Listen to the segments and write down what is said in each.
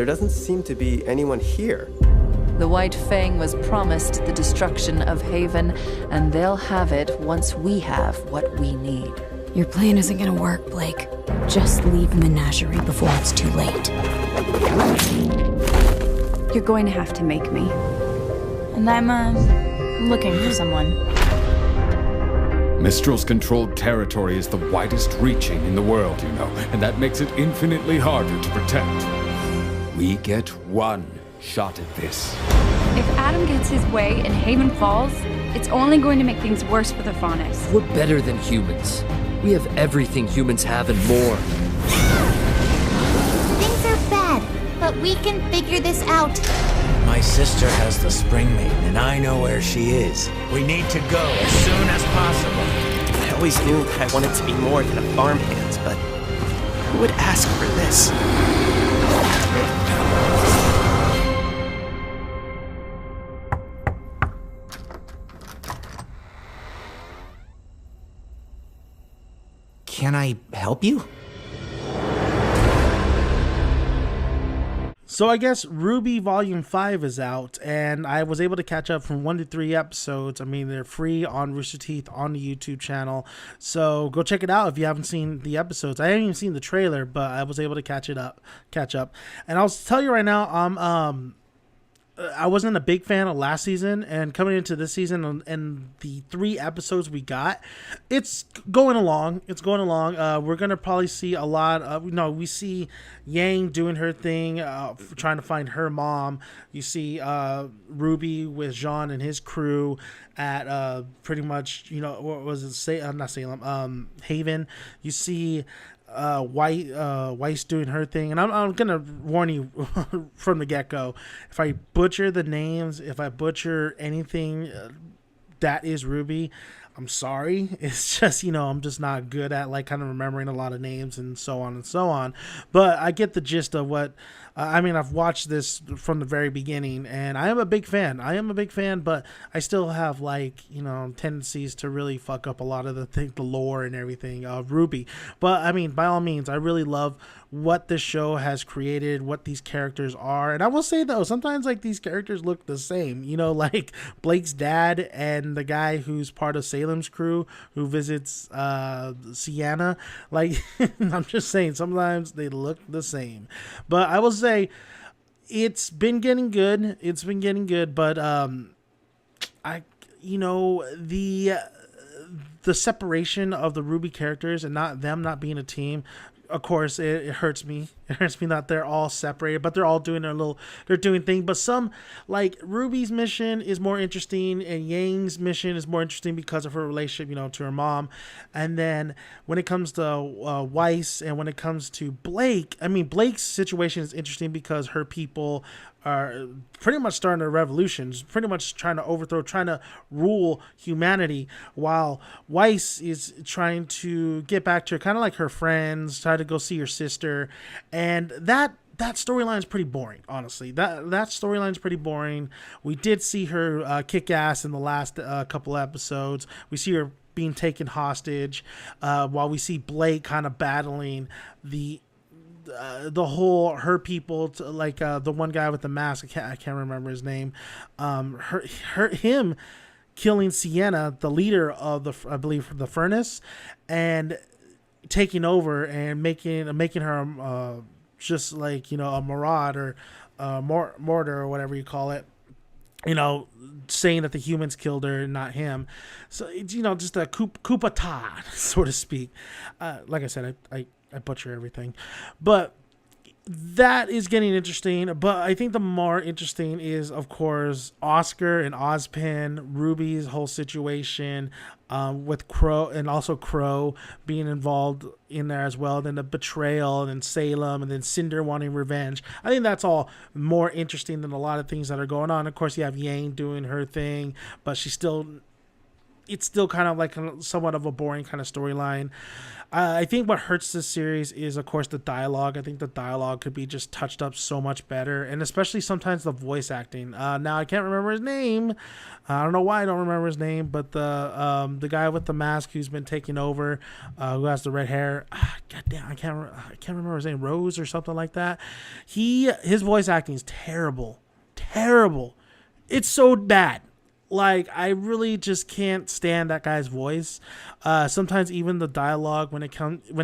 there doesn't seem to be anyone here. The White Fang was promised the destruction of Haven, and they'll have it once we have what we need. Your plan isn't gonna work, Blake. Just leave Menagerie before it's too late. You're going to have to make me. And I'm, looking for someone. Mistral's controlled territory is the widest reaching in the world, you know, and that makes it infinitely harder to protect. We get one shot at this. If Adam gets his way and Haven falls, it's only going to make things worse for the Faunus. We're better than humans. We have everything humans have and more. Things are bad, but we can figure this out. My sister has the Spring Maiden, and I know where she is. We need to go as soon as possible. I always knew that I wanted to be more than a farmhand, but who would ask for this? Can I help you? So I guess RWBY Volume 5 is out, and I was able to catch up from 1 to 3 episodes. I mean, they're free on Rooster Teeth on the YouTube channel. So go check it out if you haven't seen the episodes. I haven't even seen the trailer, but I was able to catch up. And I'll tell you right now, I wasn't a big fan of last season, and coming into this season and the 3 episodes we got, it's going along. We're going to probably see a lot of, we see Yang doing her thing, trying to find her mom. You see Ruby with Jean and his crew at pretty much, what was it? Not Salem, Haven. You see Weiss doing her thing, and I'm gonna warn you from the get-go, if I butcher the names, if I butcher anything that is RWBY, I'm sorry. It's just, I'm just not good at kind of remembering a lot of names and so on, but I get the gist of what I've watched this from the very beginning, and I am a big fan, but I still have tendencies to really fuck up a lot of the lore and everything of RWBY. But by all means, I really love what this show has created, what these characters are. And I will say though, sometimes these characters look the same, like Blake's dad and the guy who's part of Salem's crew who visits Sienna. I'm just saying, sometimes they look the same. But I will say it's been getting good, but the separation of the RWBY characters and not being a team, of course, it hurts me. It hurts me that they're all separated, but they're all doing they're doing thing. But some, Ruby's mission is more interesting, and Yang's mission is more interesting because of her relationship, to her mom. And then when it comes to Weiss, and when it comes to Blake, Blake's situation is interesting because her people are pretty much starting a revolution, pretty much trying to overthrow, trying to rule humanity, while Weiss is trying to get back to her, kind of like her friends, try to go see her sister. And that storyline is pretty boring, honestly. That storyline is pretty boring. We did see her kick ass in the last couple episodes. We see her being taken hostage, while we see Blake kind of battling the whole her people to, the one guy with the mask. I can't remember his name. Him killing Sienna, the leader of I believe the Furnace, and taking over and making her just a marauder, mortar or whatever you call it. Saying that the humans killed her, not him. So it's just a coup d'etat, so to speak. Like I said, I butcher everything, but that is getting interesting. But I think the more interesting is, of course, Oscar and Ozpin, RWBY's whole situation, with Crow, and also Crow being involved in there as well. Then the betrayal, and then Salem, and then Cinder wanting revenge. I think that's all more interesting than a lot of things that are going on. Of course, you have Yang doing her thing, but she's still it's still kind of like somewhat of a boring kind of storyline. I think what hurts this series is, of course, the dialogue. I think the dialogue could be just touched up so much better, and especially sometimes the voice acting. Now I can't remember his name. I don't know why I don't remember his name, but the guy with the mask who's been taking over, who has the red hair. God damn, I can't remember his name. Rose or something like that. His voice acting is terrible. It's so bad. Like, I really just can't stand that guy's voice. Sometimes even the dialogue when it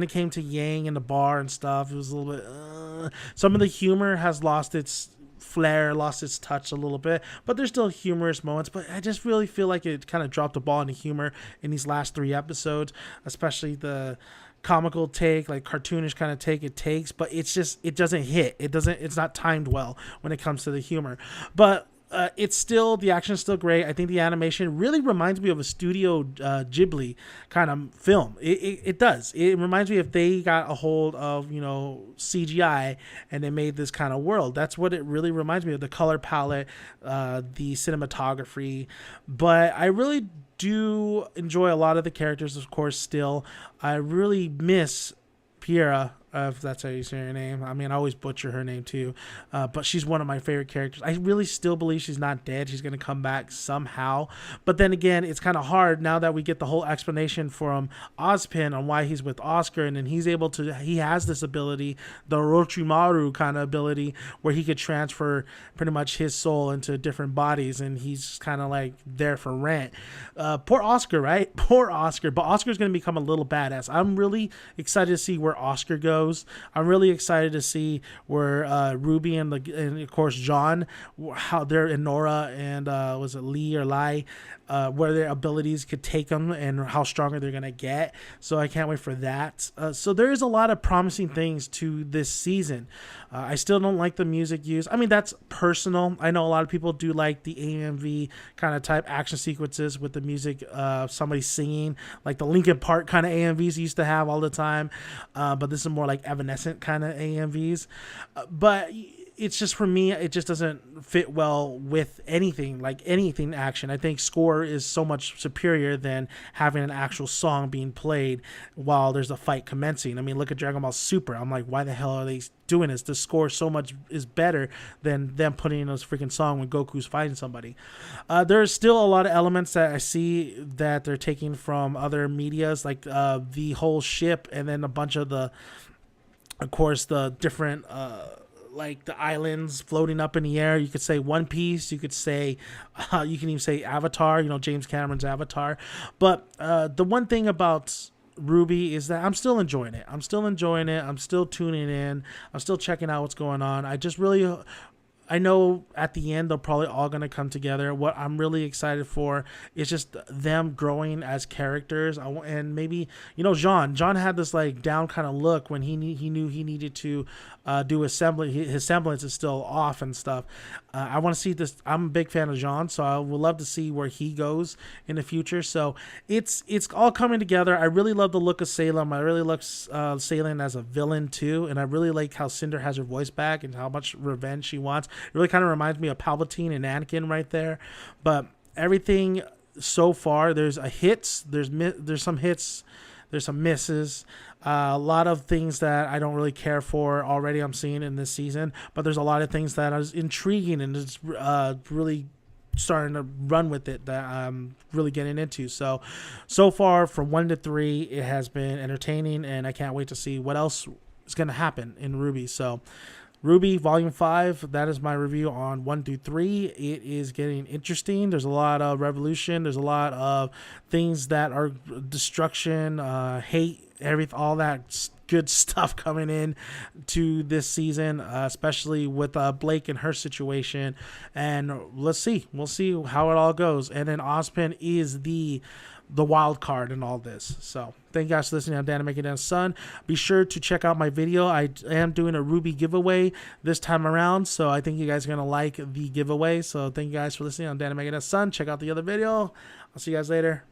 came to Yang in the bar and stuff, it was a little bit. Some of the humor has lost its flair, lost its touch a little bit, but there's still humorous moments. But I just really feel like it kind of dropped the ball in the humor in these last 3 episodes, especially the comical take, like cartoonish kind of take it takes. But it doesn't hit. It's not timed well when it comes to the humor. But the action is still great. I think the animation really reminds me of a Studio Ghibli kind of film. It does. It reminds me if they got a hold of, CGI and they made this kind of world. That's what it really reminds me of. The color palette, the cinematography. But I really do enjoy a lot of the characters, of course, still. I really miss Piera, if that's how you say her name. I mean, I always butcher her name too, but she's one of my favorite characters. I really still believe she's not dead. She's going to come back somehow. But then again, it's kind of hard now that we get the whole explanation from Ozpin on why he's with Oscar, and then he has this ability, the Orochimaru kind of ability, where he could transfer pretty much his soul into different bodies, and he's kind of like there for rent. Poor Oscar, right? Poor Oscar. But Oscar's going to become a little badass. I'm really excited to see where Oscar goes. I'm really excited to see where Ruby and of course John, how they're in Nora and was it Lee or Lai, where their abilities could take them and how stronger they're gonna get. So I can't wait for that. So there is a lot of promising things to this season. I still don't like the music used. I mean, that's personal. I know a lot of people do like the AMV kind of type action sequences with the music, somebody singing, like the Linkin Park kind of AMVs used to have all the time. But this is more like Evanescent kind of AMVs. But it's just, for me, it just doesn't fit well with anything action. I think score is so much superior than having an actual song being played while there's a fight commencing. I mean, look at Dragon Ball Super. I'm like, why the hell are they doing this? The score so much is better than them putting in this freaking song when Goku's fighting somebody. There's still a lot of elements that I see that they're taking from other medias, like the whole ship, and then a bunch of the different like the islands floating up in the air. You could say One Piece. You could say, you can even say Avatar, James Cameron's Avatar. But the one thing about RWBY is that I'm still enjoying it. I'm still tuning in. I'm still checking out what's going on. I know at the end they're probably all going to come together. What I'm really excited for is just them growing as characters. And maybe, John had this like down kind of look when he knew he needed to do assembly. His semblance is still off and stuff. I want to see this. I'm a big fan of John, so I would love to see where he goes in the future. So it's all coming together. I really love the look of Salem. I really love Salem as a villain too. And I really like how Cinder has her voice back and how much revenge she wants. It really kind of reminds me of Palpatine and Anakin right there. But everything so far, there's hits, there's some hits, there's some misses. A lot of things that I don't really care for already I'm seeing in this season. But there's a lot of things that is intriguing and is really starting to run with it that I'm really getting into. So far from 1 to 3, it has been entertaining, and I can't wait to see what else is going to happen in RWBY. So RWBY Volume 5, that is my review on 1 through 3. It is getting interesting. There's a lot of revolution. There's a lot of things that are destruction, hate, all that good stuff coming in to this season, especially with Blake and her situation. And we'll see how it all goes. And then Ozpin is the wild card in all this. So thank you guys for listening. I'm Dan Making Dan Son. Be sure to check out my video. I am doing a RWBY giveaway this time around, so I think you guys are gonna like the giveaway. So thank you guys for listening. I'm Dan Making Dan Son. Check out the other video. I'll see you guys later.